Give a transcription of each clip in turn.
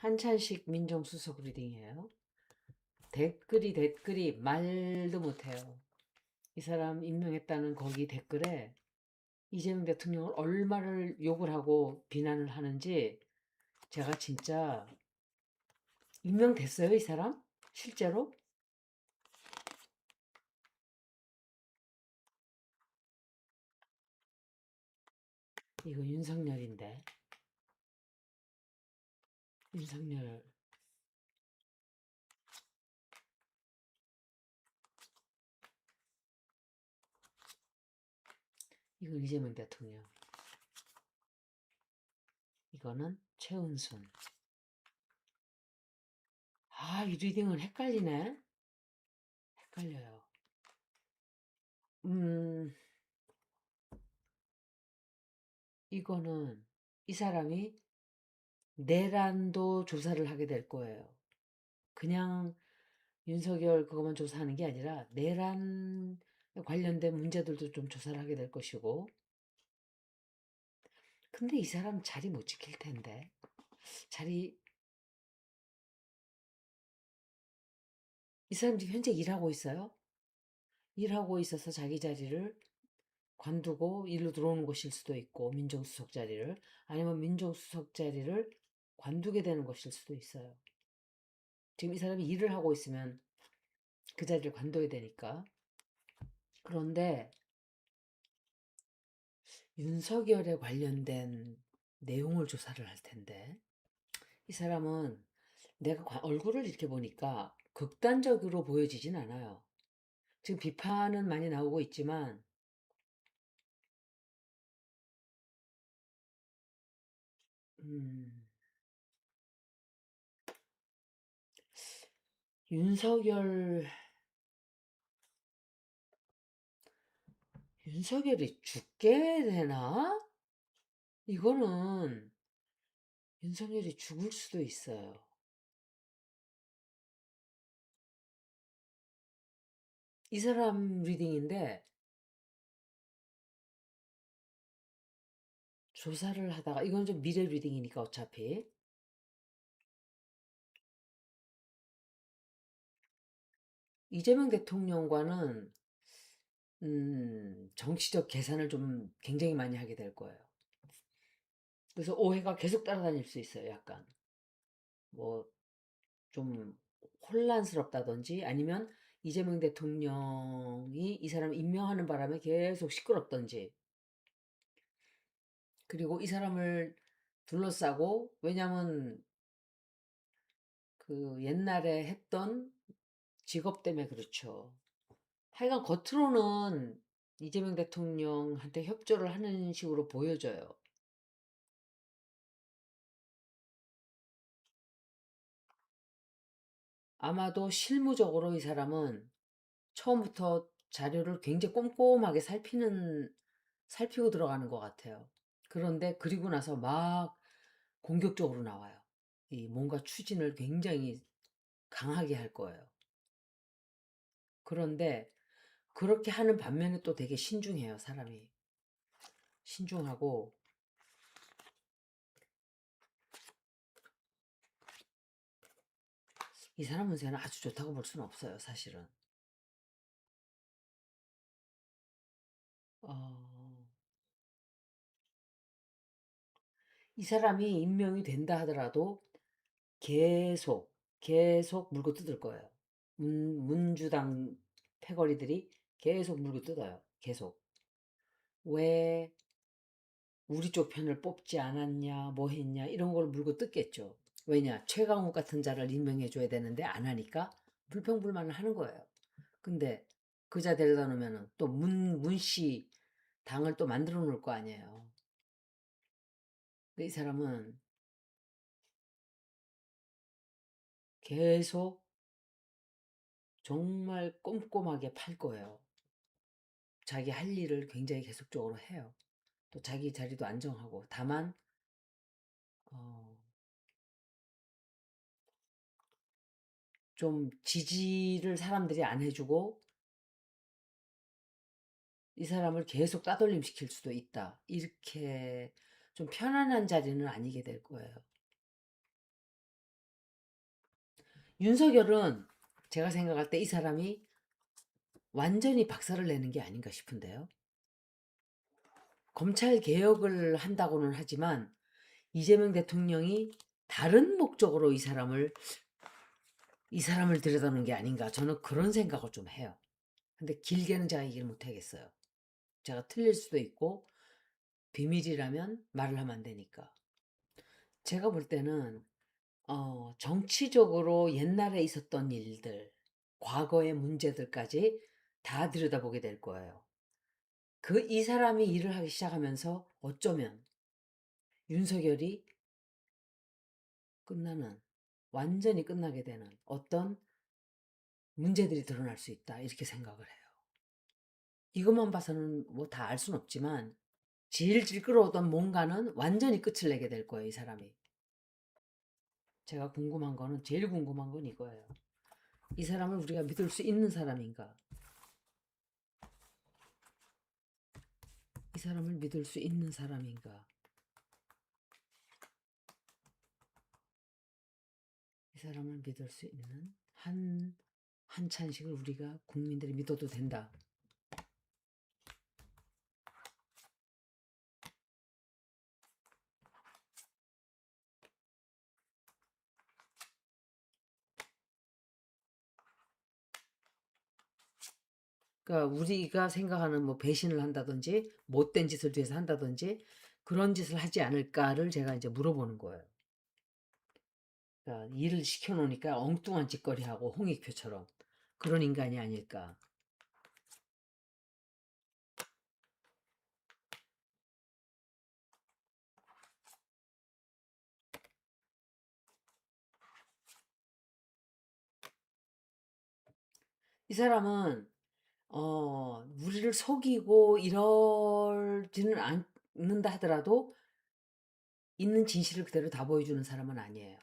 한찬식 민정수석 리딩이에요. 댓글이 말도 못해요. 이 사람 임명했다는 거기 댓글에 이재명 대통령을 얼마를 욕을 하고 비난을 하는지 제가 진짜 임명됐어요, 이 사람? 실제로? 이거 윤석열인데. 윤석열. 이거 이재명 대통령. 이거는 최은순. 아, 이 리딩은 헷갈리네. 헷갈려요. 음, 이거는 이 사람이 내란도 조사를 하게 될 거예요. 그냥 윤석열 그것만 조사하는 게 아니라 내란 관련된 문제들도 좀 조사를 하게 될 것이고. 근데 이 사람 자리 못 지킬 텐데. 자리, 이 사람 지금 현재 일하고 있어요. 일하고 있어서 자기 자리를 관두고 일로 들어오는 것일 수도 있고, 민정수석 자리를. 아니면 민정수석 자리를 관두게 되는 것일 수도 있어요. 지금 이 사람이 일을 하고 있으면 그 자리를 관둬야 되니까. 그런데 윤석열에 관련된 내용을 조사를 할 텐데, 이 사람은 내가 얼굴을 이렇게 보니까 극단적으로 보여지진 않아요. 지금 비판은 많이 나오고 있지만, 음, 윤석열, 윤석열이 죽게 되나? 이거는 윤석열이 죽을 수도 있어요. 이 사람 리딩인데, 조사를 하다가, 이건 좀 미래 리딩이니까 어차피, 이재명 대통령과는 정치적 계산을 좀 굉장히 많이 하게 될 거예요. 그래서 오해가 계속 따라다닐 수 있어요, 약간. 뭐, 좀 혼란스럽다든지 아니면 이재명 대통령이 이 사람을 임명하는 바람에 계속 시끄럽던지. 그리고 이 사람을 둘러싸고, 왜냐면 그 옛날에 했던 직업 때문에 그렇죠. 하여간 겉으로는 이재명 대통령한테 협조를 하는 식으로 보여져요. 아마도 실무적으로 이 사람은 처음부터 자료를 굉장히 꼼꼼하게 살피고 들어가는 것 같아요. 그런데 그리고 나서 막 공격적으로 나와요. 이 뭔가 추진을 굉장히 강하게 할 거예요. 그런데 그렇게 하는 반면에 또 되게 신중해요, 사람이. 신중하고, 이 사람 운세는 아주 좋다고 볼 수는 없어요, 사실은. 어, 이 사람이 임명이 된다 하더라도 계속 물고 뜯을 거예요. 문주당 패거리들이 계속 물고 뜯어요. 계속. 왜 우리 쪽 편을 뽑지 않았냐, 뭐 했냐, 이런 걸 물고 뜯겠죠. 왜냐, 최강욱 같은 자를 임명해줘야 되는데 안 하니까 불평불만을 하는 거예요. 근데 그 자 데려다 놓으면 또 문씨 당을 또 만들어 놓을 거 아니에요. 근데 이 사람은 계속 정말 꼼꼼하게 팔 거예요. 자기 할 일을 굉장히 계속적으로 해요. 또 자기 자리도 안정하고. 다만, 어, 좀 지지를 사람들이 안 해주고 이 사람을 계속 따돌림 시킬 수도 있다. 이렇게 좀 편안한 자리는 아니게 될 거예요. 윤석열은 제가 생각할 때 이 사람이 완전히 박살을 내는 게 아닌가 싶은데요. 검찰 개혁을 한다고는 하지만 이재명 대통령이 다른 목적으로 이 사람을 들여다놓은 게 아닌가, 저는 그런 생각을 좀 해요. 근데 길게는 제가 얘기를 못 하겠어요. 제가 틀릴 수도 있고 비밀이라면 말을 하면 안 되니까. 제가 볼 때는 정치적으로 옛날에 있었던 일들, 과거의 문제들까지 다 들여다보게 될 거예요. 이 사람이 일을 하기 시작하면서 어쩌면 윤석열이 끝나는, 완전히 끝나게 되는 어떤 문제들이 드러날 수 있다, 이렇게 생각을 해요. 이것만 봐서는 뭐 다 알 수는 없지만 질질 끌어오던 뭔가는 완전히 끝을 내게 될 거예요, 이 사람이. 제일 궁금한 건 이거예요. 이 사람을 우리가 믿을 수 있는 사람인가? 이 사람을 믿을 수 있는 사람인가? 이 사람을 믿을 수 있는 한찬식을 우리가 국민들이 믿어도 된다. 그러니까 우리가 생각하는 뭐 배신을 한다든지 못된 짓을 뒤에서 한다든지 그런 짓을 하지 않을까를 제가 이제 물어보는 거예요. 그러니까 일을 시켜놓으니까 엉뚱한 짓거리하고 홍익표처럼 그런 인간이 아닐까. 이 사람은 우리를 속이고 이러지는 않는다 하더라도 있는 진실을 그대로 다 보여주는 사람은 아니에요.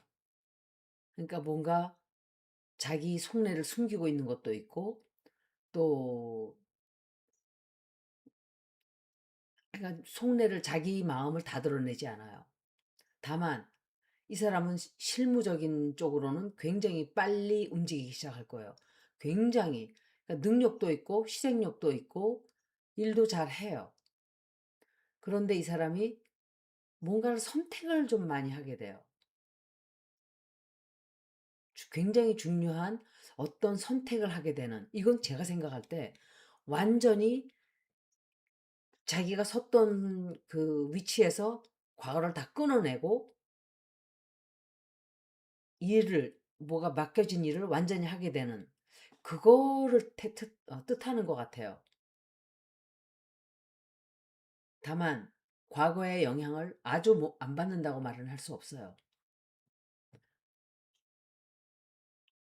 그러니까 뭔가 자기 속내를 숨기고 있는 것도 있고 또 그러니까 속내를 자기 마음을 다 드러내지 않아요. 다만 이 사람은 실무적인 쪽으로는 굉장히 빨리 움직이기 시작할 거예요. 굉장히 그러니까 능력도 있고 희생력도 있고 일도 잘 해요. 그런데 이 사람이 뭔가를 선택을 좀 많이 하게 돼요. 굉장히 중요한 어떤 선택을 하게 되는, 이건 제가 생각할 때 완전히 자기가 섰던 그 위치에서 과거를 다 끊어내고 뭐가 맡겨진 일을 완전히 하게 되는 그거를 뜻하는 것 같아요. 다만 과거의 영향을 아주 안 받는다고 말은 할 수 없어요.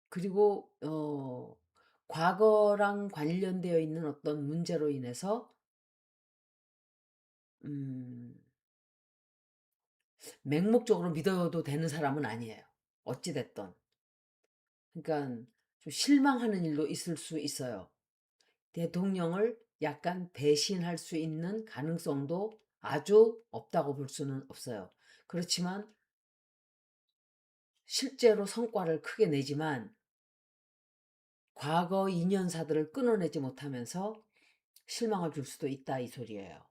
그리고 과거랑 관련되어 있는 어떤 문제로 인해서 음, 맹목적으로 믿어도 되는 사람은 아니에요. 어찌 됐든. 그러니까 좀 실망하는 일도 있을 수 있어요. 대통령을 약간 배신할 수 있는 가능성도 아주 없다고 볼 수는 없어요. 그렇지만 실제로 성과를 크게 내지만 과거 인연사들을 끊어내지 못하면서 실망을 줄 수도 있다, 이 소리예요.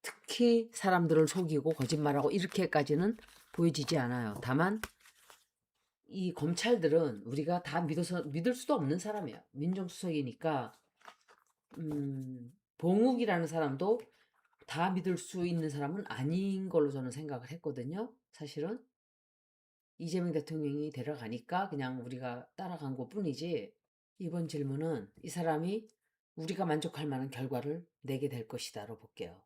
특히 사람들을 속이고 거짓말하고 이렇게까지는 보여지지 않아요. 다만 이 검찰들은 우리가 다 믿을 수도 없는 사람이에요. 민정수석이니까 봉욱이라는 사람도 다 믿을 수 있는 사람은 아닌 걸로 저는 생각을 했거든요. 사실은 이재명 대통령이 데려가니까 그냥 우리가 따라간 것뿐이지. 이번 질문은 이 사람이 우리가 만족할 만한 결과를 내게 될 것이다로 볼게요.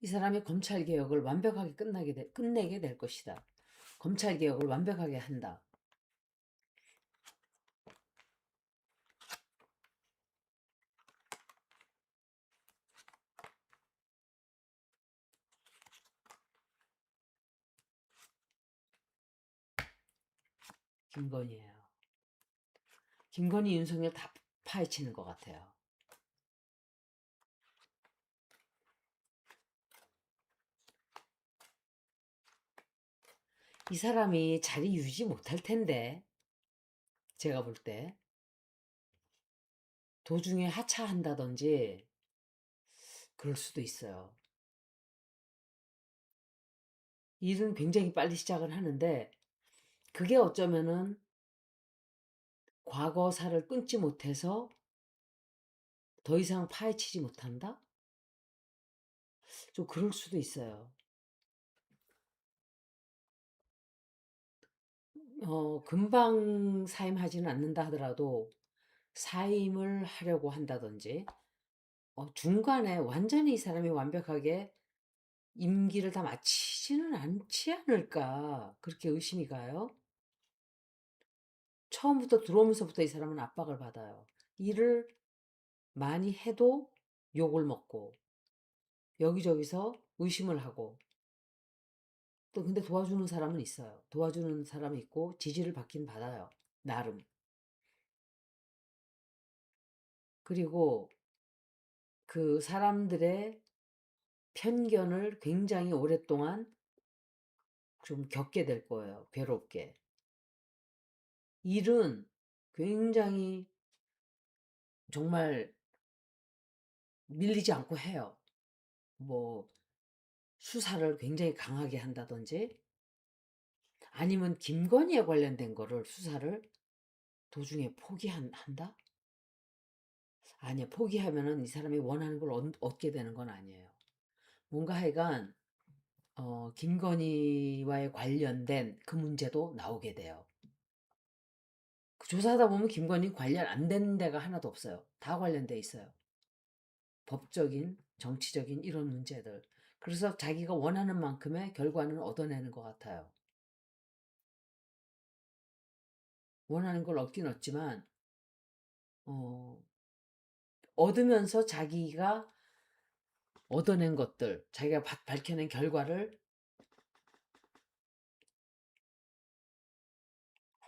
이 사람이 검찰 개혁을 완벽하게 끝내게 될 것이다. 검찰 개혁을 완벽하게 한다. 김건희예요. 김건희, 윤석열 다 파헤치는 것 같아요. 이 사람이 자리 유지 못할 텐데, 제가 볼 때. 도중에 하차한다든지, 그럴 수도 있어요. 일은 굉장히 빨리 시작을 하는데, 그게 어쩌면은 과거사를 끊지 못해서 더 이상 파헤치지 못한다? 좀 그럴 수도 있어요. 금방 사임하지는 않는다 하더라도 사임을 하려고 한다든지, 중간에 완전히 이 사람이 완벽하게 임기를 다 마치지는 않지 않을까, 그렇게 의심이 가요. 처음부터 들어오면서부터 이 사람은 압박을 받아요. 일을 많이 해도 욕을 먹고, 여기저기서 의심을 하고, 또 근데 도와주는 사람은 있어요. 도와주는 사람이 있고, 지지를 받긴 받아요. 나름. 그리고 그 사람들의 편견을 굉장히 오랫동안 좀 겪게 될 거예요. 괴롭게. 일은 굉장히 정말 밀리지 않고 해요. 뭐 수사를 굉장히 강하게 한다든지, 아니면 김건희에 관련된 거를 수사를 도중에 포기한다? 아니야, 포기하면은 이 사람이 원하는 걸 얻게 되는 건 아니에요. 뭔가 하여간 김건희와의 관련된 그 문제도 나오게 돼요. 그 조사하다 보면 김건희 관련 안 되는 데가 하나도 없어요. 다 관련돼 있어요. 법적인, 정치적인 이런 문제들. 그래서 자기가 원하는 만큼의 결과는 얻어내는 것 같아요. 원하는 걸 얻긴 얻지만, 어, 얻으면서 자기가 얻어낸 것들, 자기가 밝혀낸 결과를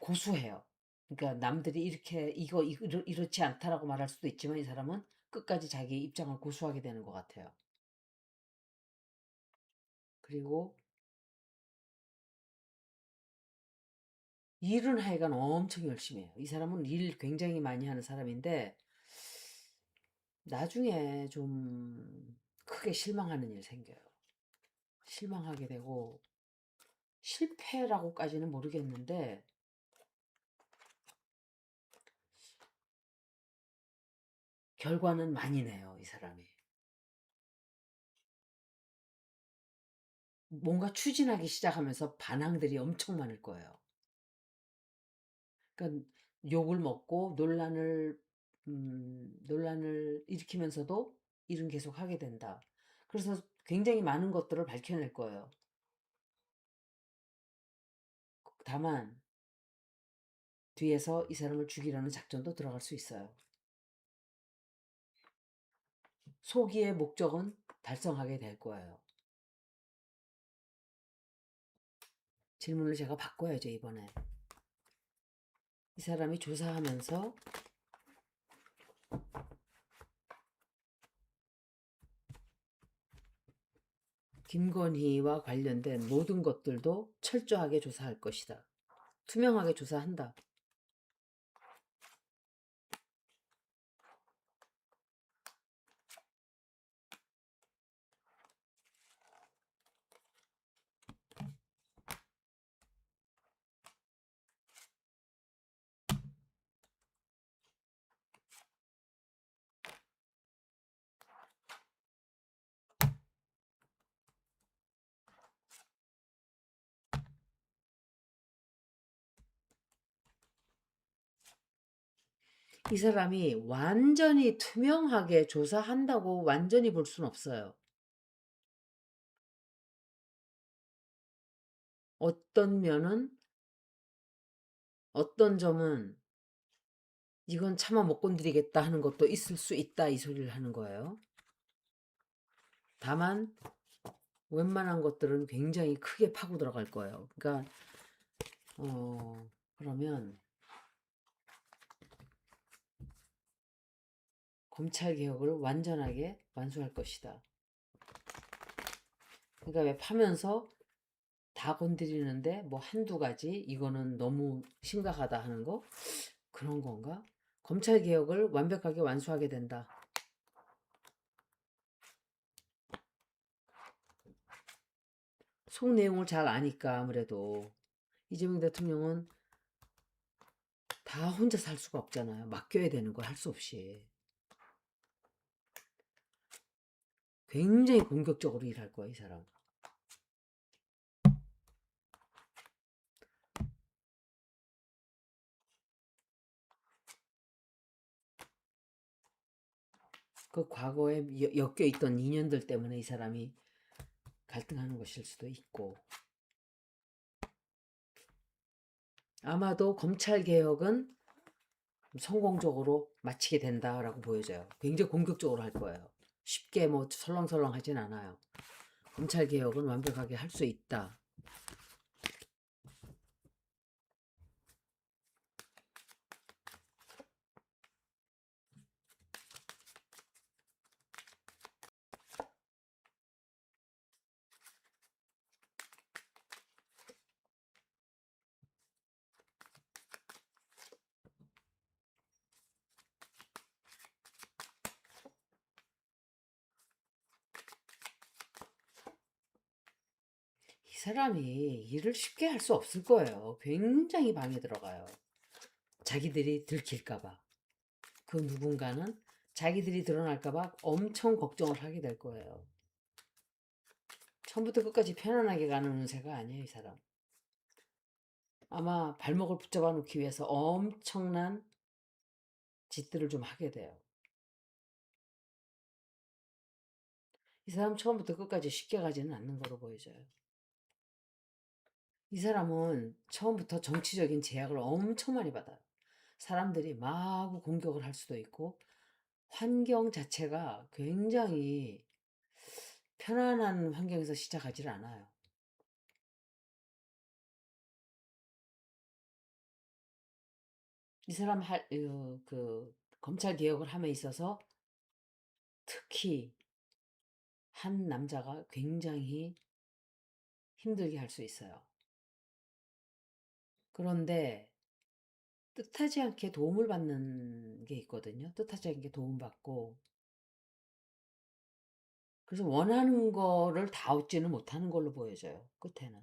고수해요. 그러니까 남들이 이렇지 않다라고 말할 수도 있지만 이 사람은 끝까지 자기 입장을 고수하게 되는 것 같아요. 그리고 일은 하여간 엄청 열심히 해요. 이 사람은 일 굉장히 많이 하는 사람인데 나중에 좀 크게 실망하는 일 생겨요. 실망하게 되고 실패라고까지는 모르겠는데 결과는 많이 내요, 이 사람이. 뭔가 추진하기 시작하면서 반항들이 엄청 많을 거예요. 그러니까 욕을 먹고 논란을 일으키면서도 일은 계속 하게 된다. 그래서 굉장히 많은 것들을 밝혀낼 거예요. 다만 뒤에서 이 사람을 죽이려는 작전도 들어갈 수 있어요. 소기의 목적은 달성하게 될 거예요. 질문을 제가 바꿔야죠, 이번에. 이 사람이 조사하면서 김건희와 관련된 모든 것들도 철저하게 조사할 것이다. 투명하게 조사한다. 이 사람이 완전히 투명하게 조사한다고 완전히 볼 수는 없어요. 어떤 면은, 어떤 점은 이건 차마 못 건드리겠다 하는 것도 있을 수 있다, 이 소리를 하는 거예요. 다만 웬만한 것들은 굉장히 크게 파고 들어갈 거예요. 그러니까 그러면 검찰 개혁을 완전하게 완수할 것이다. 그러니까 왜 파면서 다 건드리는데 뭐 한두 가지 이거는 너무 심각하다 하는 거 그런 건가? 검찰 개혁을 완벽하게 완수하게 된다. 속 내용을 잘 아니까 아무래도 이재명 대통령은 다 혼자 살 수가 없잖아요. 맡겨야 되는 거 할 수 없이. 굉장히 공격적으로 일할 거야, 이 사람. 그 과거에 엮여 있던 인연들 때문에 이 사람이 갈등하는 것일 수도 있고. 아마도 검찰 개혁은 성공적으로 마치게 된다라고 보여져요. 굉장히 공격적으로 할 거예요. 쉽게 뭐 설렁설렁 하진 않아요. 검찰 개혁은 완벽하게 할 수 있다. 이 사람이 일을 쉽게 할 수 없을 거예요. 굉장히 방에 들어가요. 자기들이 들킬까봐. 그 누군가는 자기들이 드러날까봐 엄청 걱정을 하게 될 거예요. 처음부터 끝까지 편안하게 가는 운세가 아니에요, 이 사람. 아마 발목을 붙잡아 놓기 위해서 엄청난 짓들을 좀 하게 돼요. 이 사람 처음부터 끝까지 쉽게 가지는 않는 거로 보여져요. 이 사람은 처음부터 정치적인 제약을 엄청 많이 받아요. 사람들이 마구 공격을 할 수도 있고, 환경 자체가 굉장히 편안한 환경에서 시작하질 않아요. 이 사람 검찰 개혁을 함에 있어서 특히 한 남자가 굉장히 힘들게 할 수 있어요. 그런데 뜻하지 않게 도움을 받는 게 있거든요. 뜻하지 않게 도움받고. 그래서 원하는 거를 다 얻지는 못하는 걸로 보여져요. 끝에는.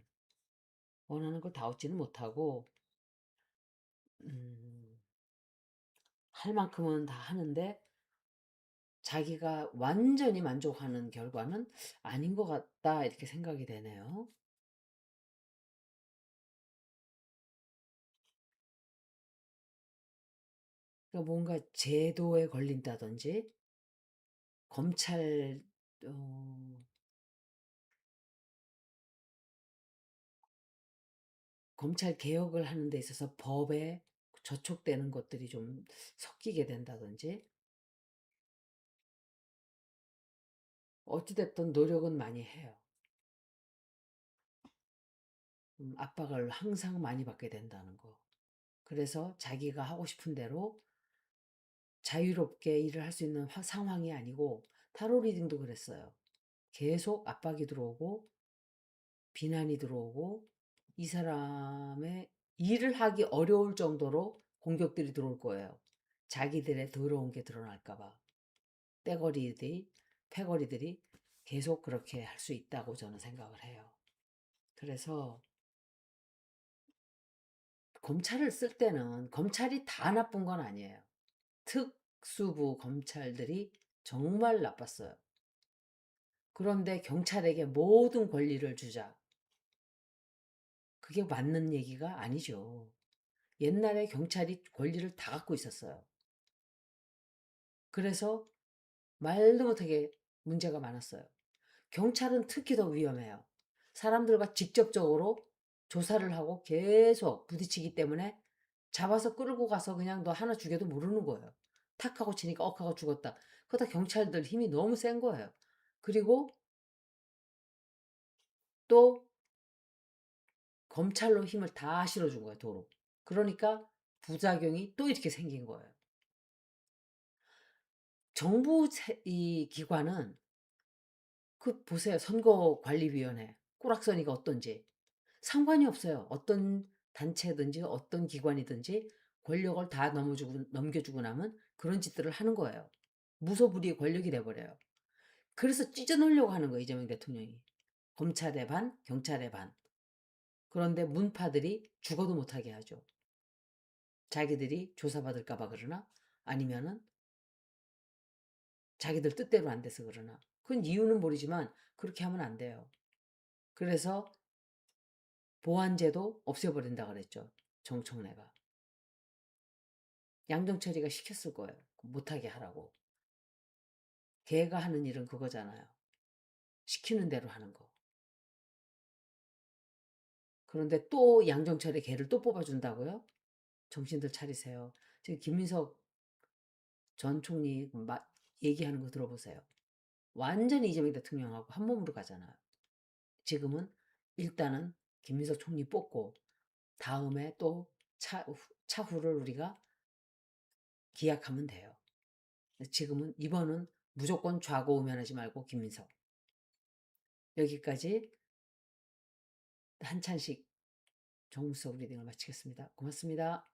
원하는 걸 다 얻지는 못하고, 음, 할 만큼은 다 하는데, 자기가 완전히 만족하는 결과는 아닌 것 같다, 이렇게 생각이 되네요. 그러니까 뭔가 제도에 걸린다든지, 검찰, 어, 검찰 개혁을 하는 데 있어서 법에 저촉되는 것들이 좀 섞이게 된다든지, 어찌됐든 노력은 많이 해요. 압박을 항상 많이 받게 된다는 거. 그래서 자기가 하고 싶은 대로 자유롭게 일을 할 수 있는 상황이 아니고, 타로 리딩도 그랬어요. 계속 압박이 들어오고, 비난이 들어오고, 이 사람의 일을 하기 어려울 정도로 공격들이 들어올 거예요. 자기들의 더러운 게 드러날까봐. 떼거리들이, 패거리들이 계속 그렇게 할 수 있다고 저는 생각을 해요. 그래서 검찰을 쓸 때는 검찰이 다 나쁜 건 아니에요. 특수부 검찰들이 정말 나빴어요. 그런데 경찰에게 모든 권리를 주자. 그게 맞는 얘기가 아니죠. 옛날에 경찰이 권리를 다 갖고 있었어요. 그래서 말도 못하게 문제가 많았어요. 경찰은 특히 더 위험해요. 사람들과 직접적으로 조사를 하고 계속 부딪히기 때문에 잡아서 끌고 가서 그냥 너 하나 죽여도 모르는 거예요. 탁 하고 치니까 억 하고 죽었다. 그러다 경찰들 힘이 너무 센 거예요. 그리고 또 검찰로 힘을 다 실어준 거예요, 도로. 그러니까 부작용이 또 이렇게 생긴 거예요. 정부 이 기관은 그 보세요. 선거관리위원회. 꾸락서니가 어떤지. 상관이 없어요. 어떤 단체든지 어떤 기관이든지 권력을 다 넘겨주고 나면 그런 짓들을 하는 거예요. 무소불위의 권력이 돼버려요. 그래서 찢어놓으려고 하는 거예요, 이재명 대통령이. 검찰의 반, 경찰의 반. 그런데 문파들이 죽어도 못하게 하죠. 자기들이 조사받을까 봐 그러나 아니면은 자기들 뜻대로 안 돼서 그러나 그건 이유는 모르지만 그렇게 하면 안 돼요. 그래서 보안제도 없애버린다 그랬죠. 정청래가. 양정철이가 시켰을 거예요. 못하게 하라고. 걔가 하는 일은 그거잖아요. 시키는 대로 하는 거. 그런데 또 양정철의 걔를 또 뽑아준다고요? 정신들 차리세요. 지금 김민석 전 총리 얘기하는 거 들어보세요. 완전히 이재명 대통령하고 한 몸으로 가잖아요. 지금은 일단은 김민석 총리 뽑고 다음에 또 차후를 우리가 기약하면 돼요. 지금은 이번은 무조건 좌고우면하지 말고 김민석. 여기까지 한찬식 정무수석 리딩을 마치겠습니다. 고맙습니다.